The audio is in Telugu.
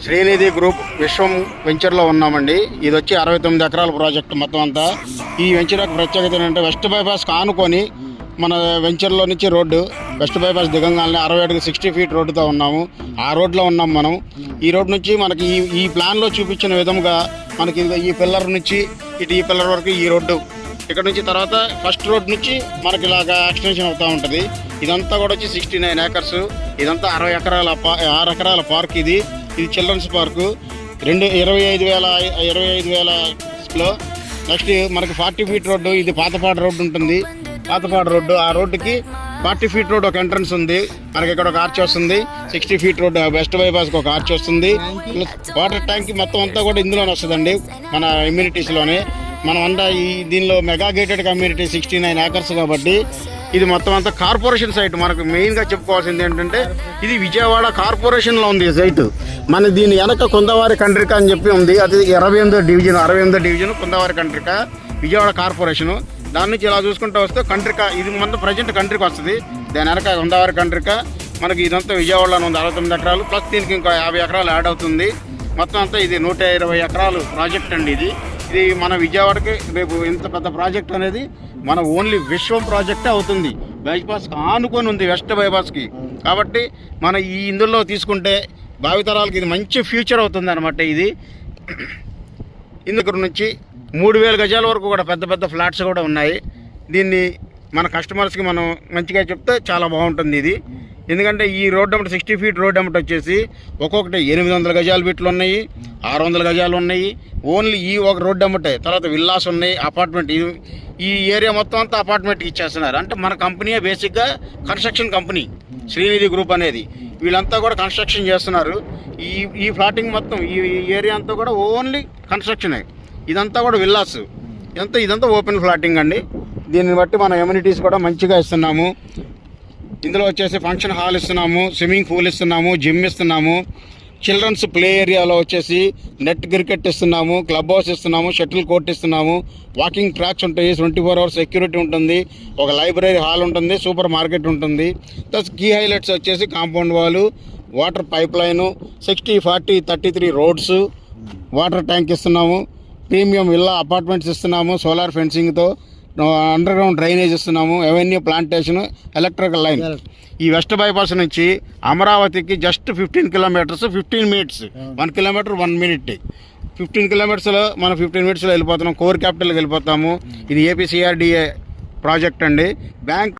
శ్రీనిధి గ్రూప్ విశ్వం వెంచర్లో ఉన్నామండి. ఇది వచ్చి 69 ఎకరాల ప్రాజెక్ట్ మొత్తం అంతా. ఈ వెంచర్ యొక్క ప్రత్యేకత ఏంటంటే వెస్ట్ బైపాస్ ఆనుకొని మన వెంచర్లో నుంచి రోడ్డు వెస్ట్ బైపాస్ దిగంగానే 60 అడుగు 60 ఫీట్ రోడ్డుతో ఉన్నాము. ఆ రోడ్లో ఉన్నాం మనం. ఈ రోడ్ నుంచి మనకి ఈ ప్లాన్లో చూపించిన విధంగా మనకి ఈ పిల్లర్ నుంచి ఇటు ఈ పిల్లర్ వరకు ఈ రోడ్డు ఇక్కడ నుంచి తర్వాత ఫస్ట్ రోడ్ నుంచి మనకి ఇలాగా ఎక్స్టెన్షన్ అవుతూ ఉంటుంది. ఇదంతా కూడా వచ్చి 69 ఏకర్స్. ఇదంతా 6 ఎకరాల పార్క్. ఇది చిల్డ్రన్స్ పార్కు. 25,000 నెక్స్ట్ మనకి 40 ఫీట్ రోడ్డు. ఇది పాతపాడు రోడ్డు ఉంటుంది. పాతపాడు రోడ్డు, ఆ రోడ్డుకి 40 ఫీట్ రోడ్ ఒక ఎంట్రన్స్ ఉంది. మనకి ఇక్కడ ఒక ఆర్చ్ వస్తుంది. 60 ఫీట్ రోడ్డు వెస్ట్ బైపాస్కి ఒక ఆర్చ్ వస్తుంది. వాటర్ ట్యాంక్ మొత్తం అంతా కూడా ఇందులోనే వస్తుందండి, మన ఇమ్యూనిటీస్లోనే. మనం అంతా దీనిలో మెగా గేటెడ్ కమ్యూనిటీ 69 ఏకర్స్ కాబట్టి ఇది మొత్తం అంతా కార్పొరేషన్ సైట్. మనకు మెయిన్గా చెప్పుకోవాల్సింది ఏంటంటే ఇది విజయవాడ కార్పొరేషన్లో ఉంది ఈ సైటు. మన దీని వెనక కుందవారి కండ్రిక అని చెప్పి ఉంది. అది 68వ డివిజన్ కుందవారి కండ్రిక, విజయవాడ కార్పొరేషను. దాని నుంచి ఇలా చూసుకుంటూ వస్తే కండ్రిక, ఇది మొత్తం ప్రజెంట్ కండ్రిక వస్తుంది. దాని వెనక కుందవారి కండ్రిక. మనకి ఇదంతా విజయవాడలో ఉంది 69 ఎకరాలు ప్లస్ దీనికి ఇంకా 50 ఎకరాలు యాడ్ అవుతుంది. మొత్తం అంతా ఇది 120 ఎకరాలు ప్రాజెక్ట్ అండి. ఇది మన విజయవాడకి రేపు ఇంత పెద్ద ప్రాజెక్ట్ అనేది మన ఓన్లీ విశ్వం ప్రాజెక్టే అవుతుంది. బైపాస్కి ఆనుకొని ఉంది వెస్ట్ బైపాస్కి. కాబట్టి మన ఇందులో తీసుకుంటే భావితరాలకి ఇది మంచి ఫ్యూచర్ అవుతుంది అనమాట. ఇది ఇందుకు నుంచి 3,000 గజాల వరకు కూడా పెద్ద పెద్ద ఫ్లాట్స్ కూడా ఉన్నాయి. దీన్ని మన కస్టమర్స్కి మనం మంచిగా చెప్తే చాలా బాగుంటుంది ఇది. ఎందుకంటే ఈ రోడ్ అమ్మట 60 ఫీట్ రోడ్ అమ్మట వచ్చేసి ఒక్కొక్కటి 800 గజాల బిట్లు ఉన్నాయి, 600 గజాలు ఉన్నాయి. ఓన్లీ ఈ ఒక రోడ్ అమ్మటే. తర్వాత విల్లాస్ ఉన్నాయి, అపార్ట్మెంట్. ఈ ఏరియా మొత్తం అంతా అపార్ట్మెంట్కి ఇచ్చేస్తున్నారు. అంటే మన కంపెనీయే బేసిక్గా కన్స్ట్రక్షన్ కంపెనీ శ్రీనిధి గ్రూప్ అనేది. వీళ్ళంతా కూడా కన్స్ట్రక్షన్ చేస్తున్నారు. ఈ ఫ్లాటింగ్ మొత్తం ఈ ఏరియా అంతా కూడా ఓన్లీ కన్స్ట్రక్షనే. ఇదంతా కూడా విల్లాస్. ఇదంతా ఓపెన్ ఫ్లాటింగ్ అండి. దీన్ని బట్టి మన ఎమ్యూనిటీస్ కూడా మంచిగా ఇస్తున్నాము. ఇందులో వచ్చేసి ఫంక్షన్ హాల్ ఇస్తున్నాము, స్విమ్మింగ్ పూల్ ఇస్తున్నాము, జిమ్ ఇస్తున్నాము, చిల్డ్రన్స్ ప్లే ఏరియాలో వచ్చేసి నెట్ క్రికెట్ ఇస్తున్నాము, క్లబ్ హౌస్ ఇస్తున్నాము, షటిల్ కోర్ట్ ఇస్తున్నాము, వాకింగ్ ట్రాక్స్ ఉంటాయి, 24 అవర్స్ సెక్యూరిటీ ఉంటుంది, ఒక లైబ్రరీ హాల్ ఉంటుంది, సూపర్ మార్కెట్ ఉంటుంది. ప్లస్ కీ హైలైట్స్ వచ్చేసి కాంపౌండ్ వాలు, water pipe line, 60, 40, 33 roads, water tank ఇస్తున్నాము, ప్రీమియం విల్లా అపార్ట్మెంట్స్ ఇస్తున్నాము, సోలార్ ఫెన్సింగ్తో, అండర్ గ్రౌండ్ డ్రైనేజ్ ఇస్తున్నాము, ఎవెన్యూ ప్లాంటేషన్, ఎలక్ట్రికల్ లైన్. ఈ వెస్ట్ బైపాస్ నుంచి అమరావతికి just 15 kilometres 15 minutes. 1 kilometre 1 minute. 15 కిలోమీటర్స్లో మనం 15 మినిట్స్లో వెళ్ళిపోతున్నాం. కోర్ క్యాపిటల్కి వెళ్ళిపోతాము. ఇది ఏపీ CRDA ప్రాజెక్ట్ అండి. బ్యాంక్